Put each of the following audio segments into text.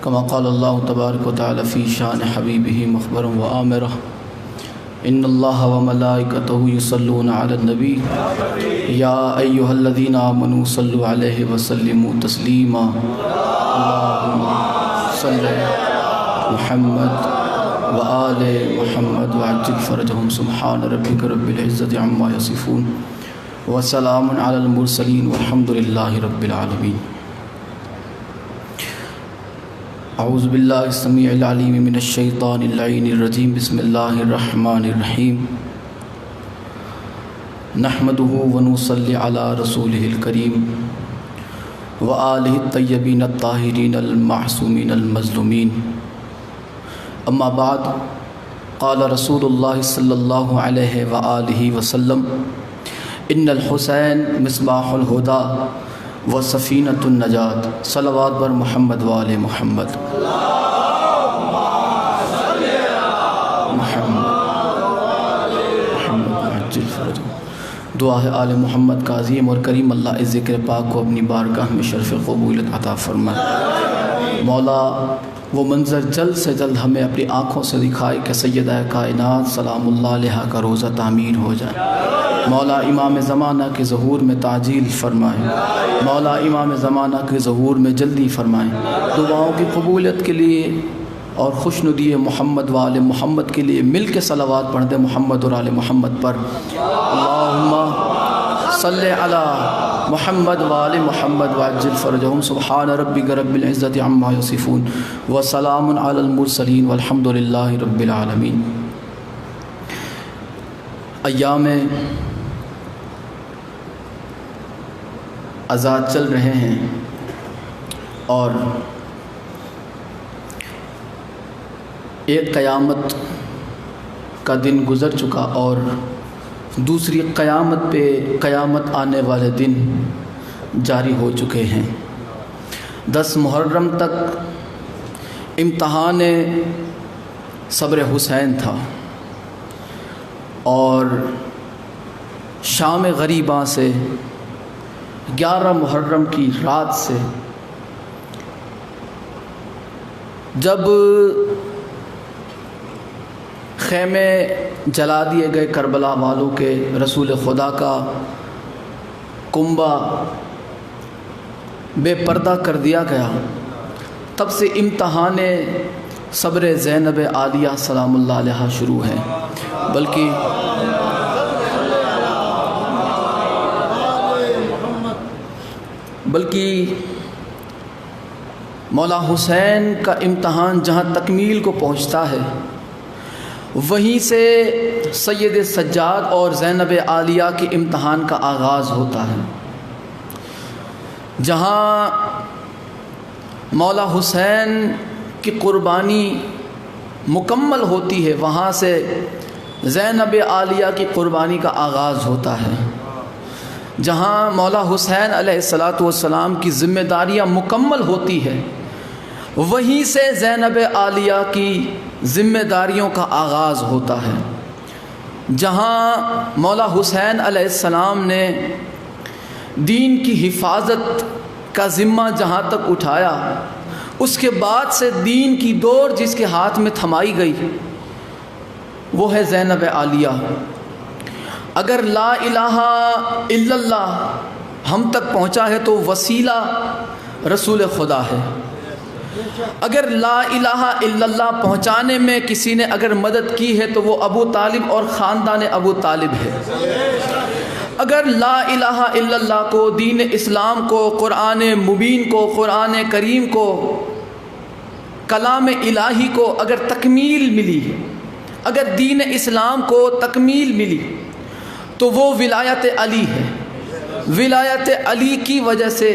كما قال الله تبارك وتعالى في شان حبيبه مخبرا وآمرا إن الله وملائكته يصلون على النبي يا أيها الذين آمنوا صلوا عليه وسلموا تسليما اللهم صل على محمد وآل محمد وعجل فرجهم سبحان ربك رب العزة عما يصفون وسلام على المرسلين والحمد لله رب العالمين. اعوذ باللہ السمیع العلیم من الشیطان اللعین الرجیم بسم اللہ الرحمن الرحیم نحمده ونصلی علی رسولہ الکریم وآلہ الطیبین الطاہرین المعصومین المظلومین. اما بعد قال رسول اللہ صلی اللہ علیہ وآلہ وسلم ان الحسین مصباح الہدی و سفینۃ النجات. صلوات بر محمد وآل محمد. دعا ہے آل محمد کا عظیم اور کریم اللہ اس ذکر پاک کو اپنی بارگاہ میں شرف قبولیت عطا فرمائے. مولا وہ منظر جلد سے جلد ہمیں اپنی آنکھوں سے دکھائے کہ سیدہ کائنات سلام اللہ علیہا کا روزہ تعمیر ہو جائے. مولا امام زمانہ کے ظہور میں تعجیل فرمائے. مولا امام زمانہ کے ظہور میں جلدی فرمائیں. دعاؤں کی قبولیت کے لیے اور خوشنودی محمد و آل محمد کے لیے مل کے صلوات پڑھ دیں محمد اور آل محمد پر. اللہم صلی علی محمد و آل محمد وعجل فرجہم سبحان ربک رب العزت عما یصفون وسلام علی المرسلین والحمد للہ رب العالمین. ایام عزا چل رہے ہیں اور ایک قیامت کا دن گزر چکا اور دوسری قیامت آنے والے دن جاری ہو چکے ہیں. 10 محرم تک امتحان صبر حسین تھا اور شام غریباں سے 11 محرم کی رات سے جب خیمے جلا دیے گئے کربلا والوں کے، رسول خدا کا کنبہ بے پردہ کر دیا گیا، تب سے امتحان صبر زینب عالیہ سلام اللہ علیہا شروع ہے. بلکہ مولا حسین کا امتحان جہاں تکمیل کو پہنچتا ہے وہیں سے سید سجاد اور زینب عالیہ کے امتحان کا آغاز ہوتا ہے. جہاں مولا حسین کی قربانی مکمل ہوتی ہے وہاں سے زینب عالیہ کی قربانی کا آغاز ہوتا ہے. جہاں مولا حسین علیہ السلام کی ذمہ داریاں مکمل ہوتی ہے وہیں سے زینب عالیہ کی ذمہ داریوں کا آغاز ہوتا ہے. جہاں مولا حسین علیہ السلام نے دین کی حفاظت کا ذمہ جہاں تک اٹھایا، اس کے بعد سے دین کی ڈور جس کے ہاتھ میں تھمائی گئی وہ ہے زینب عالیہ. اگر لا الہ الا اللہ ہم تک پہنچا ہے تو وسیلہ رسول خدا ہے. اگر لا الہ الا اللہ پہنچانے میں کسی نے اگر مدد کی ہے تو وہ ابو طالب اور خاندان ابو طالب ہے. اگر لا الہ الا اللہ کو، دین اسلام کو، قرآن مبین کو، قرآن کریم کو، کلام الہی کو اگر تکمیل ملی، اگر دین اسلام کو تکمیل ملی تو وہ ولایت علی ہے. ولایت علی کی وجہ سے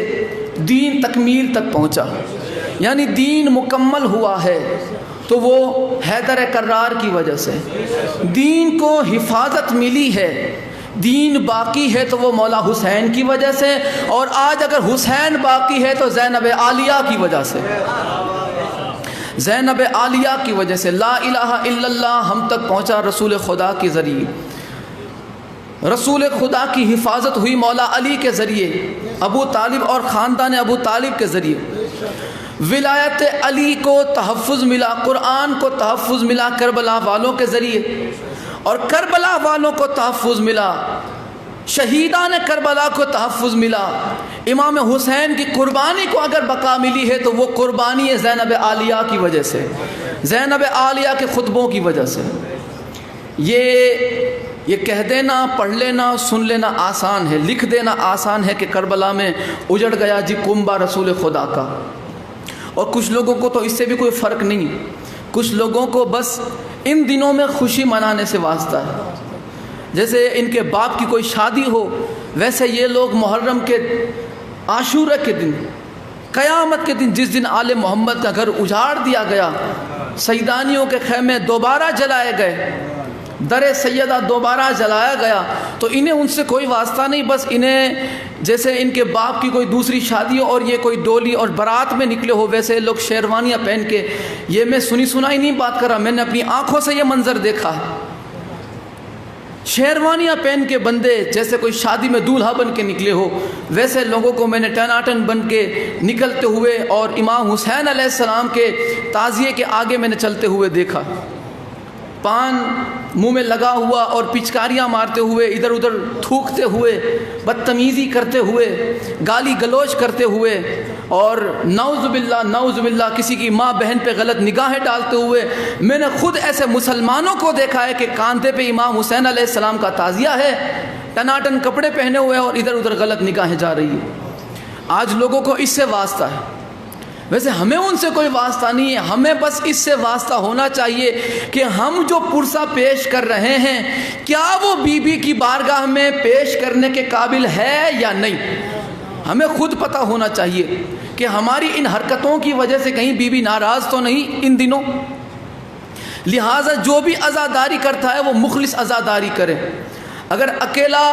دین تکمیل تک پہنچا، یعنی دین مکمل ہوا ہے تو وہ حیدر کرار کی وجہ سے. دین کو حفاظت ملی ہے، دین باقی ہے تو وہ مولا حسین کی وجہ سے، اور آج اگر حسین باقی ہے تو زینب عالیہ کی وجہ سے. زینب عالیہ کی وجہ سے لا الہ الا اللہ ہم تک پہنچا رسول خدا کے ذریعے. رسول خدا کی حفاظت ہوئی مولا علی کے ذریعے، ابو طالب اور خاندان ابو طالب کے ذریعے، ولایت علی کو تحفظ ملا، قرآن کو تحفظ ملا کربلا والوں کے ذریعے، اور کربلا والوں کو تحفظ ملا، شہیدان کربلا کو تحفظ ملا۔ امام حسین کی قربانی کو اگر بقا ملی ہے تو وہ قربانی ہے زینب عالیہ کی وجہ سے، زینب عالیہ کے خطبوں کی وجہ سے۔ یہ کہہ دینا، پڑھ لینا، سن لینا آسان ہے، لکھ دینا آسان ہے کہ کربلا میں اجڑ گیا جی کنبہ رسول خدا کا، اور کچھ لوگوں کو تو اس سے بھی کوئی فرق نہیں، کچھ لوگوں کو بس ان دنوں میں خوشی منانے سے واسطہ ہے۔ جیسے ان کے باپ کی کوئی شادی ہو، ویسے یہ لوگ محرم کے عاشورہ کے دن، قیامت کے دن، جس دن آل محمد کا گھر اجاڑ دیا گیا، سیدانیوں کے خیمے دوبارہ جلائے گئے، در سیدہ دوبارہ جلایا گیا، تو انہیں ان سے کوئی واسطہ نہیں، بس انہیں جیسے ان کے باپ کی کوئی دوسری شادی ہو اور یہ کوئی ڈولی اور برات میں نکلے ہو، ویسے لوگ شیروانیاں پہن کے، یہ میں سنی سنائی نہیں بات کر رہا، میں نے اپنی آنکھوں سے یہ منظر دیکھا ہے، شیروانیاں پہن کے بندے جیسے کوئی شادی میں دولہا بن کے نکلے ہو، ویسے لوگوں کو میں نے ٹناٹن بن کے نکلتے ہوئے اور امام حسین علیہ السلام کے تعزیے کے آگے میں نے چلتے ہوئے دیکھا، پان منہ میں لگا ہوا اور پچکاریاں مارتے ہوئے، ادھر ادھر تھوکتے ہوئے، بدتمیزی کرتے ہوئے، گالی گلوچ کرتے ہوئے، اور نعوذ باللہ کسی کی ماں بہن پہ غلط نگاہیں ڈالتے ہوئے، میں نے خود ایسے مسلمانوں کو دیکھا ہے کہ کاندھے پہ امام حسین علیہ السلام کا تعزیہ ہے، ٹناٹن کپڑے پہنے ہوئے اور ادھر ادھر غلط نگاہیں جا رہی ہیں۔ آج لوگوں کو اس سے واسطہ ہے، ویسے ہمیں ان سے کوئی واسطہ نہیں ہے، ہمیں بس اس سے واسطہ ہونا چاہیے کہ ہم جو پرسہ پیش کر رہے ہیں کیا وہ بی بی کی بارگاہ میں پیش کرنے کے قابل ہے یا نہیں، ہمیں خود پتہ ہونا چاہیے کہ ہماری ان حرکتوں کی وجہ سے کہیں بی بی ناراض تو نہیں ان دنوں۔ لہٰذا جو بھی عزاداری کرتا ہے وہ مخلص عزاداری کرے، اگر اکیلا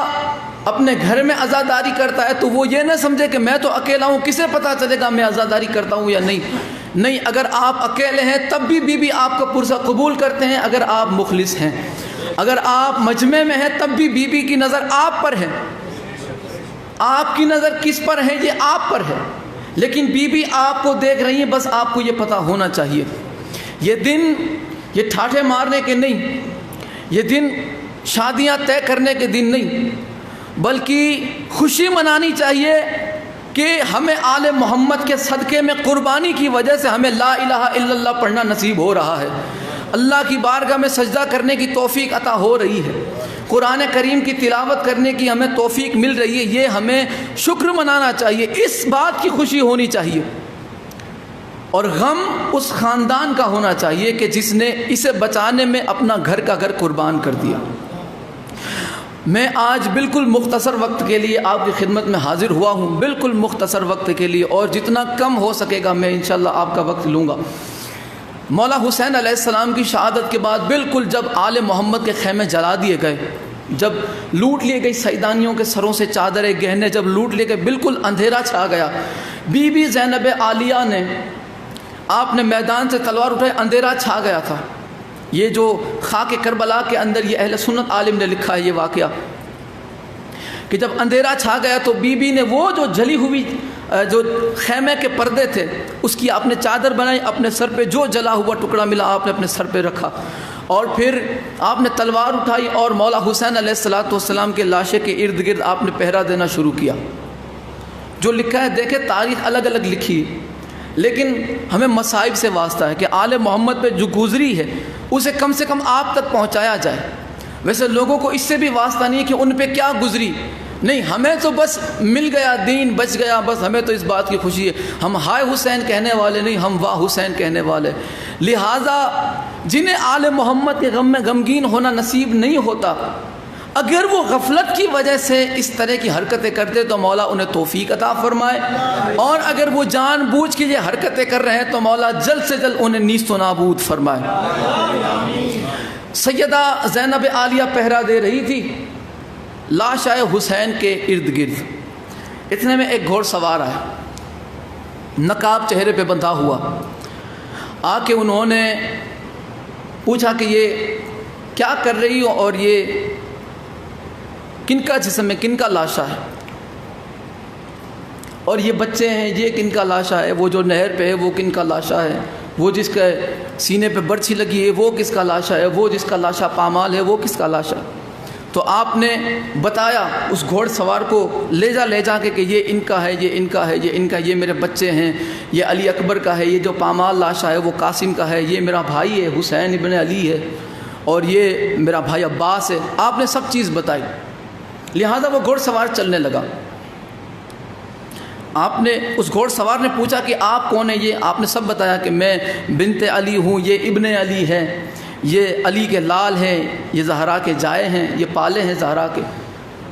اپنے گھر میں عزاداری کرتا ہے تو وہ یہ نہ سمجھے کہ میں تو اکیلا ہوں، کسے پتہ چلے گا میں عزاداری کرتا ہوں یا نہیں، اگر آپ اکیلے ہیں تب بھی بی بی آپ کا پرسہ قبول کرتے ہیں، اگر آپ مخلص ہیں، اگر آپ مجمع میں ہیں تب بھی بی بی کی نظر آپ پر ہے، آپ کی نظر کس پر ہے یہ آپ پر ہے، لیکن بی بی آپ کو دیکھ رہی ہیں، بس آپ کو یہ پتہ ہونا چاہیے یہ دن یہ ٹھاٹھے مارنے کے نہیں، یہ دن شادیاں طے کرنے کے دن نہیں، بلکہ خوشی منانی چاہیے کہ ہمیں آل محمد کے صدقے میں قربانی کی وجہ سے ہمیں لا الہ الا اللہ پڑھنا نصیب ہو رہا ہے، اللہ کی بارگاہ میں سجدہ کرنے کی توفیق عطا ہو رہی ہے، قرآن کریم کی تلاوت کرنے کی ہمیں توفیق مل رہی ہے، یہ ہمیں شکر منانا چاہیے، اس بات کی خوشی ہونی چاہیے، اور غم اس خاندان کا ہونا چاہیے کہ جس نے اسے بچانے میں اپنا گھر کا گھر قربان کر دیا۔ میں آج بالکل مختصر وقت کے لیے آپ کی خدمت میں حاضر ہوا ہوں، بالکل مختصر وقت کے لیے، اور جتنا کم ہو سکے گا میں انشاءاللہ آپ کا وقت لوں گا۔ مولا حسین علیہ السلام کی شہادت کے بعد بالکل جب آل محمد کے خیمے جلا دیے گئے، جب لوٹ لیے گئی سیدانیوں کے سروں سے چادریں گہنے جب لوٹ لیے گئے، بالکل اندھیرا چھا گیا، بی بی زینب عالیہ نے آپ نے میدان سے تلوار اٹھائی، اندھیرا چھا گیا تھا۔ یہ جو خاک کربلا کے اندر یہ اہل سنت عالم نے لکھا ہے یہ واقعہ کہ جب اندھیرا چھا گیا تو بی بی نے وہ جو جلی ہوئی جو خیمے کے پردے تھے اس کی آپ نے چادر بنائی، اپنے سر پہ جو جلا ہوا ٹکڑا ملا آپ نے اپنے سر پہ رکھا، اور پھر آپ نے تلوار اٹھائی اور مولا حسین علیہ السلام کے لاشے کے ارد گرد آپ نے پہرا دینا شروع کیا۔ جو لکھا ہے دیکھیں تاریخ الگ الگ لکھی ہے، لیکن ہمیں مصائب سے واسطہ ہے کہ آل محمد پہ جو گزری ہے اسے کم سے کم آپ تک پہنچایا جائے۔ ویسے لوگوں کو اس سے بھی واسطہ نہیں ہے کہ ان پہ کیا گزری، نہیں، ہمیں تو بس مل گیا، دین بچ گیا، بس ہمیں تو اس بات کی خوشی ہے، ہم ہائے حسین کہنے والے نہیں، ہم واہ حسین کہنے والے۔ لہٰذا جنہیں آل محمد کے غم میں غمگین ہونا نصیب نہیں ہوتا، اگر وہ غفلت کی وجہ سے اس طرح کی حرکتیں کرتے تو مولا انہیں توفیق عطا فرمائے، اور اگر وہ جان بوجھ کے یہ حرکتیں کر رہے ہیں تو مولا جلد سے جلد انہیں نیست و نابود فرمائے۔ سیدہ زینب عالیہ پہرا دے رہی تھی لاش حسین کے ارد گرد، اتنے میں ایک گھوڑ سوار آیا، نقاب چہرے پہ بندھا ہوا، آ کے انہوں نے پوچھا کہ یہ کیا کر رہی ہو اور یہ کن کا جسم ہے، کن کا لاشا ہے، اور یہ بچے ہیں یہ کن کا لاشا ہے، وہ جو نہر پہ ہے وہ کن کا لاشا ہے، وہ جس کے سینے پہ برچھی لگی ہے وہ کس کا لاشا ہے، وہ جس کا لاشا پامال ہے وہ کس کا لاشا ہے۔ تو آپ نے بتایا اس گھوڑ سوار کو لے جا کے کہ یہ ان کا ہے، یہ ان کا ہے، یہ ان کا، یہ میرے بچے ہیں، یہ علی اکبر کا ہے، یہ جو پامال لاشا ہے وہ قاسم کا ہے، یہ میرا بھائی ہے حسین ابن علی ہے، اور یہ میرا بھائی عباس ہے۔ آپ نے سب چیز بتائی، لہذا وہ گھوڑ سوار چلنے لگا۔ آپ نے اس گھوڑ سوار نے پوچھا کہ آپ کون ہیں؟ یہ آپ نے سب بتایا کہ میں بنت علی ہوں، یہ ابن علی ہے، یہ علی کے لال ہیں، یہ زہرا کے جائے ہیں، یہ پالے ہیں زہرا کے۔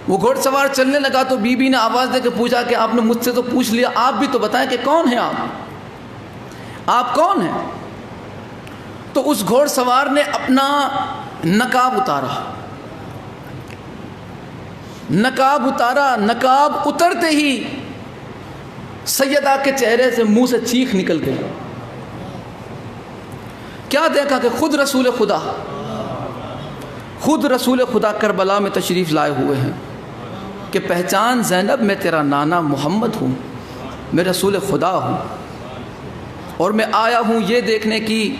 وہ گھوڑ سوار چلنے لگا تو بی بی نے آواز دے کے پوچھا کہ آپ نے مجھ سے تو پوچھ لیا، آپ بھی تو بتائیں کہ کون ہیں آپ کون ہیں؟ تو اس گھوڑ سوار نے اپنا نقاب اتارا، نقاب اترتے ہی سیدہ کے چہرے سے منہ سے چیخ نکل گئی۔ کیا دیکھا کہ خود رسول خدا کربلا میں تشریف لائے ہوئے ہیں کہ پہچان زینب میں تیرا نانا محمد ہوں، میں رسول خدا ہوں، اور میں آیا ہوں یہ دیکھنے کی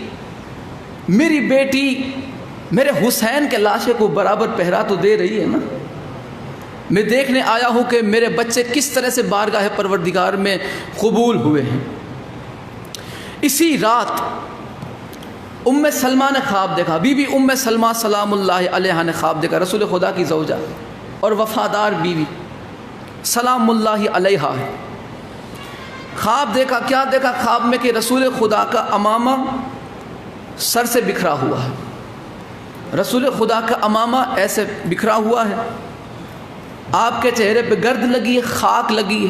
میری بیٹی میرے حسین کے لاشے کو برابر پہرا تو دے رہی ہے نا، میں دیکھنے آیا ہوں کہ میرے بچے کس طرح سے بارگاہ پروردگار میں قبول ہوئے ہیں۔ اسی رات ام سلمہ نے خواب دیکھا، بی بی ام سلمہ سلام اللہ علیہا نے خواب دیکھا، رسول خدا کی زوجہ اور وفادار بیوی سلام اللہ علیہا ہے۔ خواب دیکھا، کیا دیکھا خواب میں کہ رسول خدا کا عمامہ سر سے بکھرا ہوا ہے، رسول خدا کا عمامہ ایسے بکھرا ہوا ہے، آپ کے چہرے پہ گرد لگی ہے، خاک لگی ہے،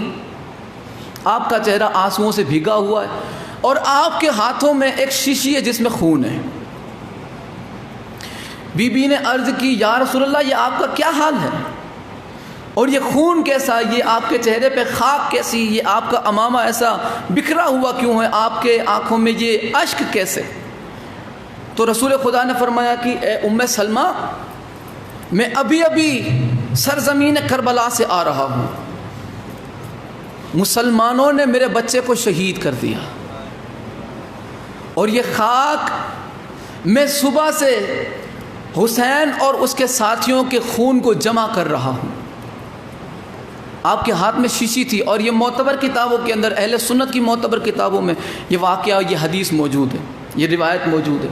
آپ کا چہرہ آنسوؤں سے بھیگا ہوا ہے، اور آپ کے ہاتھوں میں ایک شیشی ہے جس میں خون ہے۔ بی بی نے عرض کی یا رسول اللہ یہ آپ کا کیا حال ہے، اور یہ خون کیسا، یہ آپ کے چہرے پہ خاک کیسی، یہ آپ کا عمامہ ایسا بکھرا ہوا کیوں ہے، آپ کے آنکھوں میں یہ اشک کیسے؟ تو رسول خدا نے فرمایا کہ اے ام سلمہ میں ابھی سرزمین کربلا سے آ رہا ہوں، مسلمانوں نے میرے بچے کو شہید کر دیا، اور یہ خاک میں صبح سے حسین اور اس کے ساتھیوں کے خون کو جمع کر رہا ہوں۔ آپ کے ہاتھ میں شیشی تھی، اور یہ معتبر کتابوں کے اندر، اہل سنت کی معتبر کتابوں میں یہ واقعہ، یہ حدیث موجود ہے، یہ روایت موجود ہے۔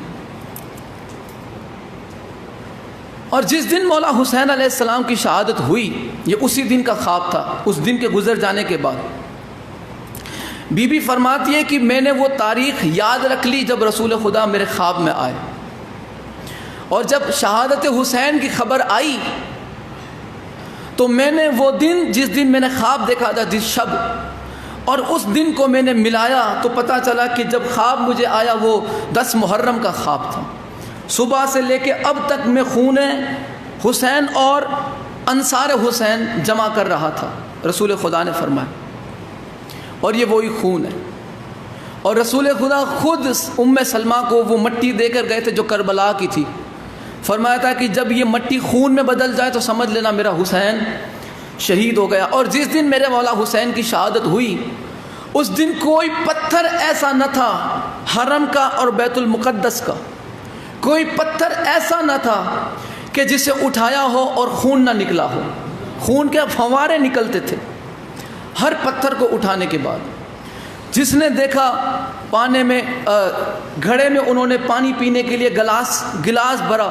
اور جس دن مولا حسین علیہ السلام کی شہادت ہوئی یہ اسی دن کا خواب تھا، اس دن کے گزر جانے کے بعد بی بی فرماتی ہے کہ میں نے وہ تاریخ یاد رکھ لی جب رسول خدا میرے خواب میں آئے، اور جب شہادت حسین کی خبر آئی تو میں نے وہ دن جس دن میں نے خواب دیکھا تھا، جس شب، اور اس دن کو میں نے ملایا تو پتہ چلا کہ جب خواب مجھے آیا وہ 10 محرم کا خواب تھا۔ صبح سے لے کے اب تک میں خون حسین اور انصار حسین جمع کر رہا تھا، رسول خدا نے فرمایا، اور یہ وہی خون ہے۔ اور رسول خدا خود ام سلمہ کو وہ مٹی دے کر گئے تھے جو کربلا کی تھی، فرمایا تھا کہ جب یہ مٹی خون میں بدل جائے تو سمجھ لینا میرا حسین شہید ہو گیا۔ اور جس دن میرے مولا حسین کی شہادت ہوئی اس دن کوئی پتھر ایسا نہ تھا حرم کا اور بیت المقدس کا، کوئی پتھر ایسا نہ تھا کہ جسے اٹھایا ہو اور خون نہ نکلا ہو، خون کے فوارے نکلتے تھے ہر پتھر کو اٹھانے کے بعد۔ جس نے دیکھا پانے میں گھڑے میں انہوں نے پانی پینے کے لیے گلاس بھرا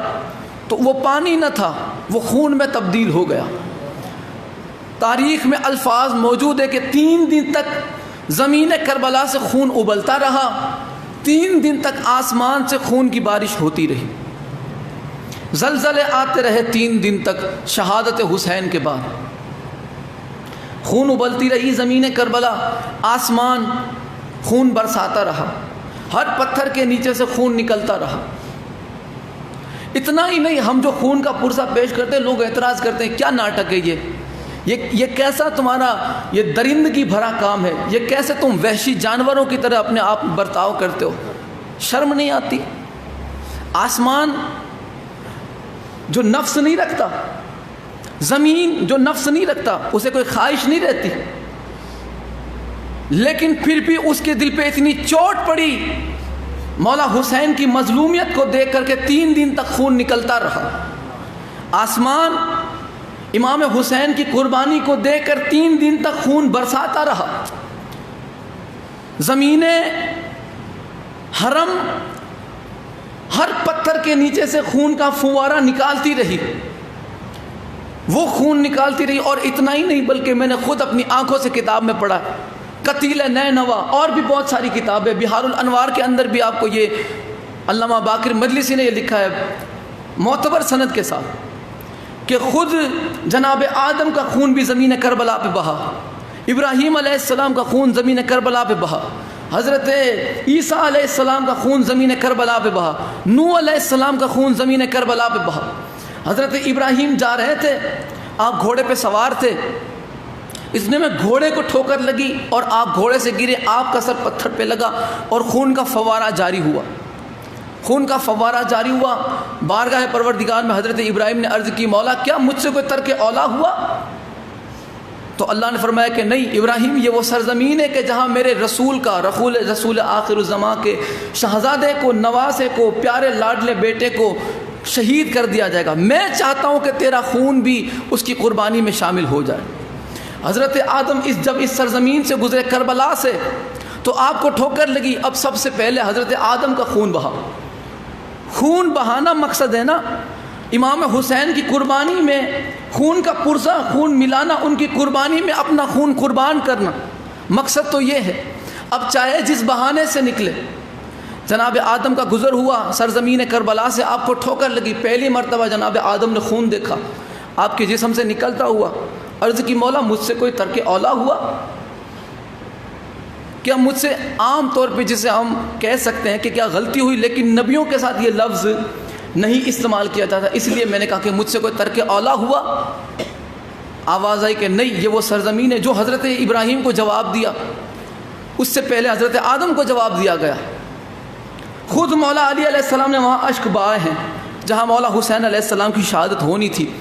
تو وہ پانی نہ تھا، وہ خون میں تبدیل ہو گیا۔ تاریخ میں الفاظ موجود ہے کہ 3 دن تک زمین کربلا سے خون ابلتا رہا، 3 دن تک آسمان سے خون کی بارش ہوتی رہی، زلزلے آتے رہے 3 دن تک شہادت حسین کے بعد، خون ابلتی رہی زمین کربلا، آسمان خون برساتا رہا، ہر پتھر کے نیچے سے خون نکلتا رہا۔ اتنا ہی نہیں، ہم جو خون کا پرزہ پیش کرتے ہیں لوگ اعتراض کرتے ہیں کیا ناٹک ہے یہ کیسا تمہارا یہ درندگی بھرا کام ہے، یہ کیسے تم وحشی جانوروں کی طرح اپنے آپ برتاؤ کرتے ہو، شرم نہیں آتی؟ آسمان جو نفس نہیں رکھتا، زمین جو نفس نہیں رکھتا، اسے کوئی خواہش نہیں رہتی، لیکن پھر بھی اس کے دل پہ اتنی چوٹ پڑی، مولا حسین کی مظلومیت کو دیکھ کر کے 3 دن تک خون نکلتا رہا۔ آسمان امام حسین کی قربانی کو دیکھ کر 3 دن تک خون برساتا رہا۔ زمینیں حرم ہر پتھر کے نیچے سے خون کا فوارہ نکالتی رہی، وہ خون نکالتی رہی۔ اور اتنا ہی نہیں بلکہ میں نے خود اپنی آنکھوں سے کتاب میں پڑھا، قتیل نینوا، اور بھی بہت ساری کتابیں، بہار الانوار کے اندر بھی آپ کو یہ علامہ باقر مجلسی نے یہ لکھا ہے معتبر سند کے ساتھ کہ خود جناب آدم کا خون بھی زمین کربلا پہ بہا، ابراہیم علیہ السلام کا خون زمین کربلا پہ بہا، حضرت عیسیٰ علیہ السلام کا خون زمین کربلا پہ بہا، نوح علیہ السلام کا خون زمین کربلا پہ بہا۔ حضرت ابراہیم جا رہے تھے، آپ گھوڑے پہ سوار تھے، اتنے میں گھوڑے کو ٹھوکر لگی اور آپ گھوڑے سے گرے، آپ کا سر پتھر پہ لگا اور خون کا فوارہ جاری ہوا، خون کا فوارہ جاری ہوا۔ بارگاہ پروردگار میں حضرت ابراہیم نے عرض کی، مولا کیا مجھ سے کوئی ترک اولا ہوا؟ تو اللہ نے فرمایا کہ نہیں ابراہیم، یہ وہ سرزمین ہے کہ جہاں میرے رسول کا، رسول آخر الزمان کے شہزادے کو، نواسے کو، پیارے لاڈلے بیٹے کو شہید کر دیا جائے گا، میں چاہتا ہوں کہ تیرا خون بھی اس کی قربانی میں شامل ہو جائے۔ حضرت آدم جب اس سرزمین سے گزرے کربلا سے تو آپ کو ٹھوکر لگی، اب سب سے پہلے حضرت آدم کا خون بہا۔ خون بہانا مقصد ہے نا، امام حسین کی قربانی میں خون کا پرزہ، خون ملانا، ان کی قربانی میں اپنا خون قربان کرنا، مقصد تو یہ ہے۔ اب چاہے جس بہانے سے نکلے، جناب آدم کا گزر ہوا سرزمین کربلا سے، آپ کو ٹھوکر لگی، پہلی مرتبہ جناب آدم نے خون دیکھا آپ کے جسم سے نکلتا ہوا، عرض کی مولا مجھ سے کوئی ترک اولا ہوا؟ کیا مجھ سے عام طور پہ جسے ہم کہہ سکتے ہیں کہ کیا غلطی ہوئی، لیکن نبیوں کے ساتھ یہ لفظ نہیں استعمال کیا جاتا، اس لیے میں نے کہا کہ مجھ سے کوئی ترک اولا ہوا؟ آواز آئی کہ نہیں، یہ وہ سرزمین ہے جو حضرت ابراہیم کو جواب دیا، اس سے پہلے حضرت آدم کو جواب دیا گیا۔ خود مولا علی علیہ السلام نے وہاں اشک بہائے ہیں جہاں مولا حسین علیہ السلام کی شہادت ہونی تھی،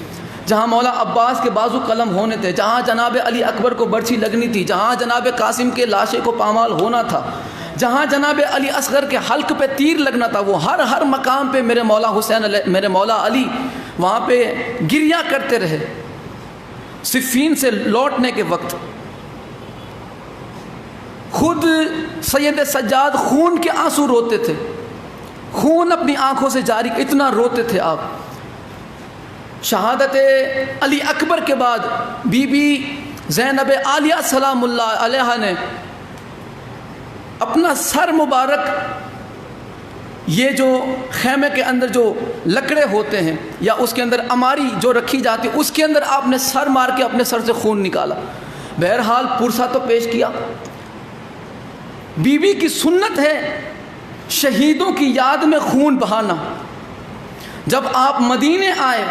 جہاں مولا عباس کے بازو قلم ہونے تھے، جہاں جناب علی اکبر کو برچھی لگنی تھی، جہاں جناب قاسم کے لاشے کو پامال ہونا تھا، جہاں جناب علی اصغر کے حلق پہ تیر لگنا تھا، وہ ہر مقام پہ میرے مولا علی وہاں پہ گریہ کرتے رہے۔ صفین سے لوٹنے کے وقت خود سید سجاد خون کے آنسو روتے تھے، خون اپنی آنکھوں سے جاری، اتنا روتے تھے آپ۔ شہادت علی اکبر کے بعد بی بی زینب عالیہ سلام اللہ علیہ نے اپنا سر مبارک، یہ جو خیمے کے اندر جو لکڑے ہوتے ہیں یا اس کے اندر اماری جو رکھی جاتی ہے، اس کے اندر آپ نے سر مار کے اپنے سر سے خون نکالا۔ بہرحال پرسہ تو پیش کیا۔ بی بی کی سنت ہے شہیدوں کی یاد میں خون بہانا۔ جب آپ مدینے آئے،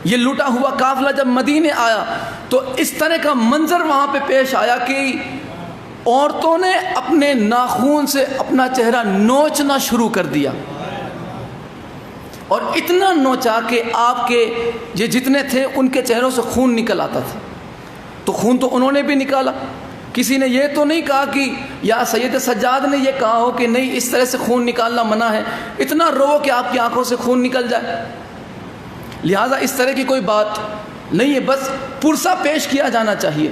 یہ لوٹا ہوا قافلہ جب مدینے آیا تو اس طرح کا منظر وہاں پہ پیش آیا کہ عورتوں نے اپنے ناخون سے اپنا چہرہ نوچنا شروع کر دیا، اور اتنا نوچا کہ آپ کے یہ جتنے تھے ان کے چہروں سے خون نکل آتا تھا۔ تو خون تو انہوں نے بھی نکالا، کسی نے یہ تو نہیں کہا کہ یا سید سجاد نے یہ کہا ہو کہ نہیں اس طرح سے خون نکالنا منع ہے، اتنا رو کہ آپ کی آنکھوں سے خون نکل جائے۔ لہٰذا اس طرح کی کوئی بات نہیں ہے، بس پرسہ پیش کیا جانا چاہیے۔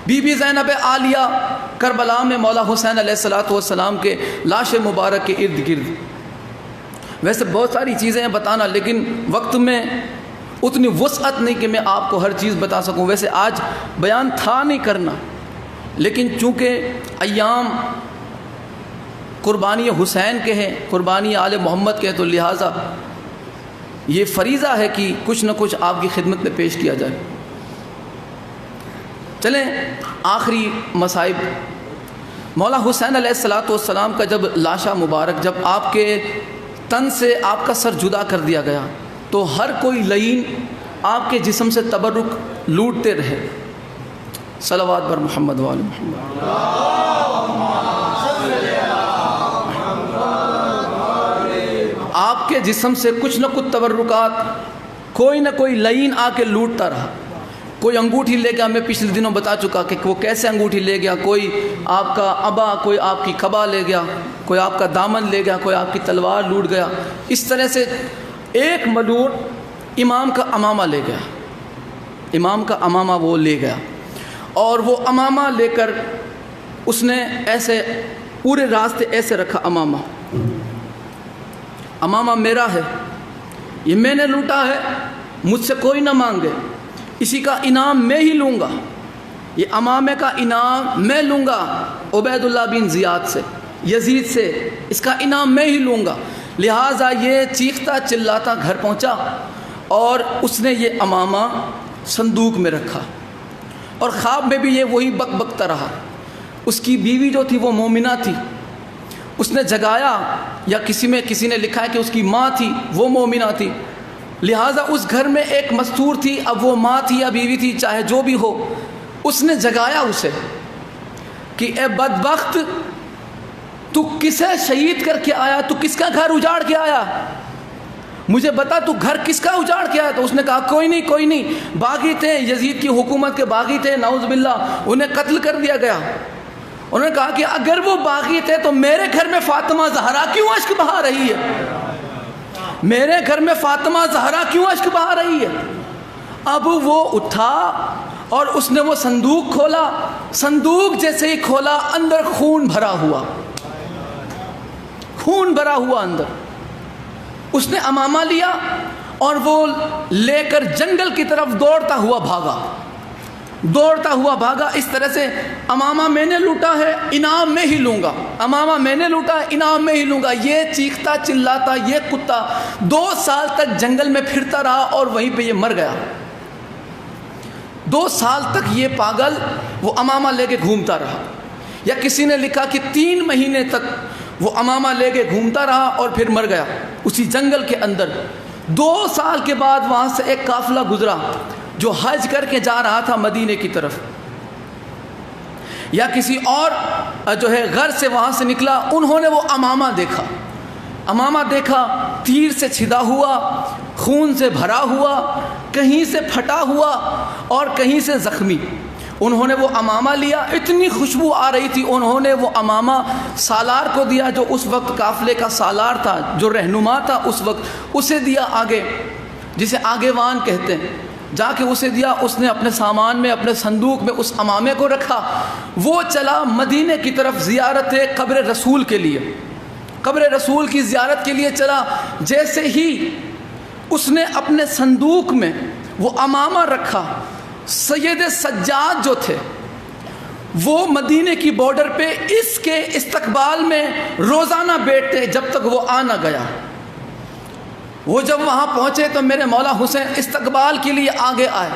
بی بی زینب عالیہ کربلا میں مولا حسین علیہ السلام کے لاش مبارک کے ارد گرد، ویسے بہت ساری چیزیں ہیں بتانا، لیکن وقت میں اتنی وسعت نہیں کہ میں آپ کو ہر چیز بتا سکوں۔ ویسے آج بیان تھا نہیں کرنا، لیکن چونکہ ایام قربانی حسین کے ہیں، قربانی آل محمد کے ہیں، تو لہٰذا یہ فریضہ ہے کہ کچھ نہ کچھ آپ کی خدمت میں پیش کیا جائے۔ چلیں آخری مصائب، مولا حسین علیہ السلام کا جب لاشا مبارک، جب آپ کے تن سے آپ کا سر جدا کر دیا گیا تو ہر کوئی لعین آپ کے جسم سے تبرک لوٹتے رہے۔ صلوات بر محمد و آل محمد۔ آپ کے جسم سے کچھ نہ کچھ تبرکات کوئی نہ کوئی لعین آ کے لوٹتا رہا. کوئی انگوٹھی لے گیا، میں پچھلے دنوں بتا چکا کہ وہ کیسے انگوٹھی لے گیا. کوئی آپ کا ابا، کوئی آپ کی قبا لے گیا، کوئی آپ کا دامن لے گیا، کوئی آپ کی تلوار لوٹ گیا. اس طرح سے ایک ملوٹ امام کا امامہ لے گیا. امام کا امامہ وہ لے گیا، اور وہ امامہ لے کر اس نے ایسے پورے راستے ایسے رکھا. امامہ میرا ہے، یہ میں نے لوٹا ہے، مجھ سے کوئی نہ مانگے، اسی کا انعام میں ہی لوں گا. یہ امامے کا انعام میں لوں گا عبید اللہ بن زیاد سے، یزید سے، اس کا انعام میں ہی لوں گا. لہٰذا یہ چیختا چلاتا گھر پہنچا، اور اس نے یہ امامہ صندوق میں رکھا، اور خواب میں بھی یہ وہی بک بکتا رہا. اس کی بیوی جو تھی وہ مومنہ تھی، اس نے جگایا، یا کسی نے لکھا ہے کہ اس کی ماں تھی، وہ مومنہ تھی. لہٰذا اس گھر میں ایک مستور تھی، اب وہ ماں تھی یا بیوی تھی، چاہے جو بھی ہو، اس نے جگایا اسے کہ اے بدبخت، تو کسے شہید کر کے آیا؟ تو کس کا گھر اجاڑ کے آیا؟ مجھے بتا، تو گھر کس کا اجاڑ کے آیا؟ تو اس نے کہا کوئی نہیں، باغی تھے، یزید کی حکومت کے باغی تھے، نعوذ باللہ، انہیں قتل کر دیا گیا. انہوں نے کہا کہ اگر وہ باغی تھے تو میرے گھر میں فاطمہ زہرا کیوں اشک بہا رہی ہے؟ میرے گھر میں فاطمہ زہرا کیوں اشک بہا رہی ہے؟ اب وہ اٹھا اور اس نے وہ صندوق کھولا. صندوق جیسے ہی کھولا، اندر خون بھرا ہوا اندر. اس نے امامہ لیا اور وہ لے کر جنگل کی طرف دوڑتا ہوا بھاگا. اس طرح سے امامہ میں نے لوٹا ہے، انعام میں ہی لوں گا. امامہ میں نے لوٹا ہے، انعام میں ہی لوں گا. یہ چیختا چلاتا یہ کتا 2 سال تک جنگل میں پھرتا رہا، اور وہیں پہ یہ مر گیا. 2 سال تک یہ پاگل وہ امامہ لے کے گھومتا رہا. یا کسی نے لکھا کہ 3 مہینے تک وہ امامہ لے کے گھومتا رہا اور پھر مر گیا اسی جنگل کے اندر. 2 سال کے بعد وہاں سے ایک قافلہ گزرا جو حج کر کے جا رہا تھا مدینے کی طرف، یا کسی اور جو ہے غر سے وہاں سے نکلا. انہوں نے وہ امامہ دیکھا تیر سے چھدا ہوا، خون سے بھرا ہوا، کہیں سے پھٹا ہوا اور کہیں سے زخمی. انہوں نے وہ امامہ لیا، اتنی خوشبو آ رہی تھی. انہوں نے وہ امامہ سالار کو دیا، جو اس وقت قافلے کا سالار تھا، جو رہنما تھا اس وقت، اسے دیا آگے، جسے آگے وان کہتے ہیں. جا کے اسے دیا. اس نے اپنے سامان میں، اپنے صندوق میں اس امامے کو رکھا. وہ چلا مدینے کی طرف زیارت قبر رسول کے لیے، قبر رسول کی زیارت کے لیے چلا. جیسے ہی اس نے اپنے صندوق میں وہ امامہ رکھا، سید سجاد جو تھے وہ مدینے کی بارڈر پہ اس کے استقبال میں روزانہ بیٹھتے جب تک وہ آ نہ گیا. وہ جب وہاں پہنچے تو میرے مولا حسین استقبال کے لیے آگے آئے.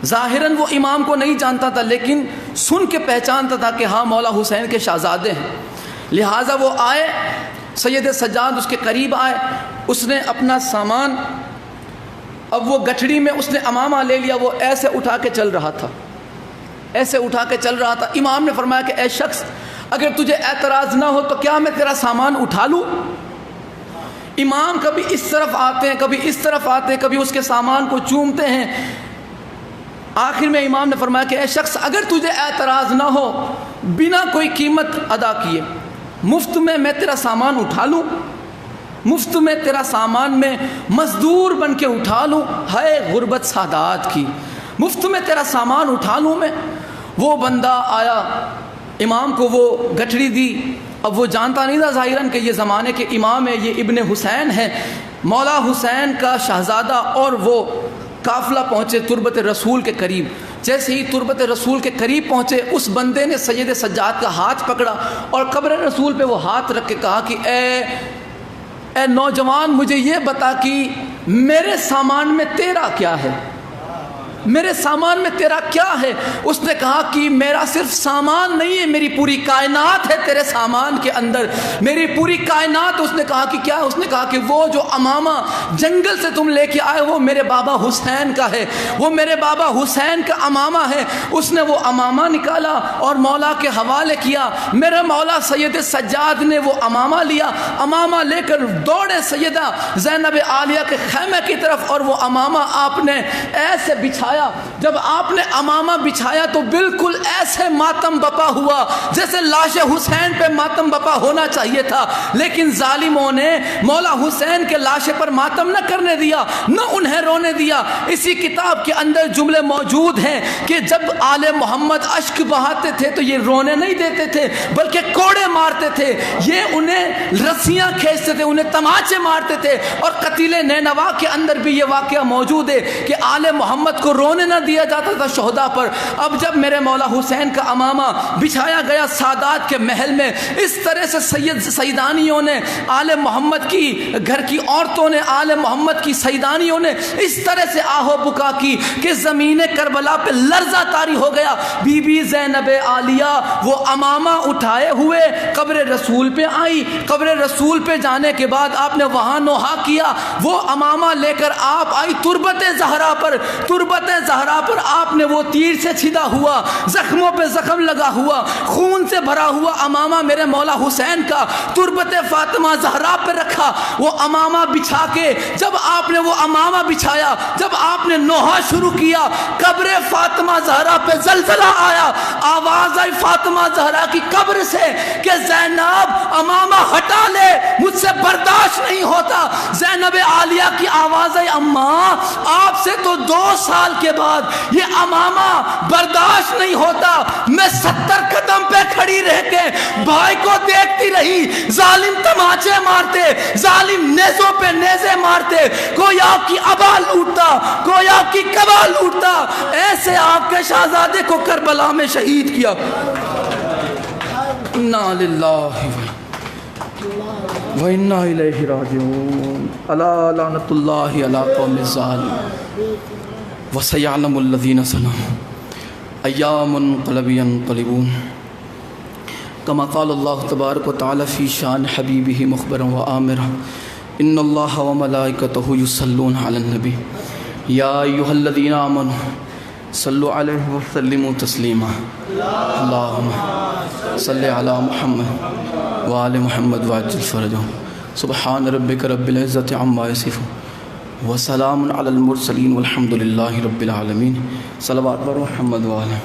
ظاہراً وہ امام کو نہیں جانتا تھا، لیکن سن کے پہچانتا تھا کہ ہاں مولا حسین کے شہزادے ہیں. لہٰذا وہ آئے، سید سجاد اس کے قریب آئے. اس نے اپنا سامان، اب وہ گٹھڑی میں اس نے امامہ لے لیا، وہ ایسے اٹھا کے چل رہا تھا. امام نے فرمایا کہ اے شخص، اگر تجھے اعتراض نہ ہو تو کیا میں تیرا سامان اٹھا لوں؟ امام کبھی اس طرف آتے ہیں، کبھی اس طرف آتے ہیں، کبھی اس کے سامان کو چومتے ہیں. آخر میں امام نے فرمایا کہ اے شخص، اگر تجھے اعتراض نہ ہو، بنا کوئی قیمت ادا کیے مفت میں تیرا سامان اٹھا لوں، مفت میں تیرا سامان میں مزدور بن کے اٹھا لوں. ہے غربت سادات کی، مفت میں تیرا سامان اٹھا لوں میں. وہ بندہ آیا، امام کو وہ گٹھڑی دی. اب وہ جانتا نہیں تھا ظاہراً کہ یہ زمانے کے امام ہے، یہ ابن حسین ہے، مولا حسین کا شہزادہ. اور وہ قافلہ پہنچے تربت رسول کے قریب. جیسے ہی تربت رسول کے قریب پہنچے، اس بندے نے سید سجاد کا ہاتھ پکڑا اور قبر رسول پہ وہ ہاتھ رکھ کے کہا کہ اے نوجوان، مجھے یہ بتا کہ میرے سامان میں تیرا کیا ہے؟ میرے سامان میں تیرا کیا ہے؟ اس نے کہا کہ میرا صرف سامان نہیں ہے، میری پوری کائنات ہے تیرے سامان کے اندر، میری پوری کائنات۔ اس نے کہا کہ کیا؟ اس نے کہا کہ وہ جو امامہ جنگل سے تم لے کے آئے وہ میرے بابا حسین کا ہے، وہ میرے بابا حسین کا امامہ ہے۔ اس نے وہ امامہ نکالا اور مولا کے حوالے کیا۔ میرے مولا سید سجاد نے وہ امامہ لیا، امامہ لے کر دوڑے سیدہ زینب عالیہ کے خیمے کی طرف، اور وہ امامہ آپ نے ایسے بچھایا۔ جب آپ نے امامہ بچھایا تو بالکل ایسے ماتم بپا ہوا جیسے لاش حسین پہ ماتم بپا ہونا چاہیے تھا، لیکن ظالموں نے مولا حسین کے لاشے پر ماتم نہ کرنے دیا، نہ انہیں رونے دیا۔ اسی کتاب کے اندر جملے موجود ہیں کہ جب آل محمد اشک بہاتے تھے تو یہ رونے نہیں دیتے تھے بلکہ کوڑے مارتے تھے، یہ انہیں رسیاں کھینچتے تھے، انہیں تماچے مارتے تھے۔ اور قتیل نینوا کے اندر بھی یہ واقعہ موجود ہے کہ آل محمد کو رونے نہ دیا جاتا تھا شہداء پر۔ اب جب میرے مولا حسین کا امامہ بچھایا گیا سادات کے محل میں، اس طرح سے سیدانیوں نے آل محمد کی، گھر کی عورتوں نے آل محمد کی سیدانیوں نے اس طرح سے آہو بکا کی کہ زمین کربلا پہ لرزہ طاری ہو گیا۔ بی بی زینب عالیہ وہ امامہ اٹھائے ہوئے قبر رسول پہ آئی، قبر رسول پہ جانے کے بعد آپ نے وہاں نوحہ کیا، وہ امامہ لے کر آپ آئی تربت زہرا پر، تربت زہرا پر آپ نے وہ تیر سے چھدا ہوا، زخموں پہ زخم لگا ہوا، خون سے بھرا ہوا امامہ میرے مولا حسین کا تربت فاطمہ زہرا پہ رکھا۔ وہ امامہ بچھا کے جب آپ نے وہ امامہ بچھایا، جب آپ نے نوحہ شروع کیا، قبر فاطمہ زہرا پہ زلزلہ آیا، آواز آئی فاطمہ زہرا کی قبر سے کہ زینب امامہ ہٹا لے، مجھ سے برداشت نہیں ہوتا۔ زینب عالیہ کی آواز آئی اماں آپ سے تو 2 سال کے بعد یہ امامہ برداشت نہیں ہوتا۔ میں 70 قدم پہ کھڑی رہ کے بھائی کو دیکھتی رہی، ظالم تماچے مارتے، ظالم نیزوں پہ نیزے مارتے، کوئی آپ کی ابا لوٹتا، کوئی آپ کی کبا لوٹتا، ایسے آپ کے شہزادے کو کربلا میں شہید کیا۔ انا للہ وَإِنَّا إِلَيْهِ رَاجِعُونَ أَلَا لَعْنَةُ اللَّهِ عَلَىٰ قَوْمِ الظَّالِمِينَ وَسَيَعْلَمُ الَّذِينَ ظَلَمُوا أَيَّ مُنقَلَبٍ يَنقَلِبُونَ كما قال الله تبارك وتعالى في شان حبيبه مخبرا وآمرا إن الله وملائكته يصلون على النبي يا أيها الذين آمنوا صلوا عليه وسلموا تسليما اللهم صل على محمد وآل محمد وعجل فرجهم سبحان ربك رب العزة عما يصفون وسلام على المرسلين والحمد لله رب العالمين صلوات بر محمد وآله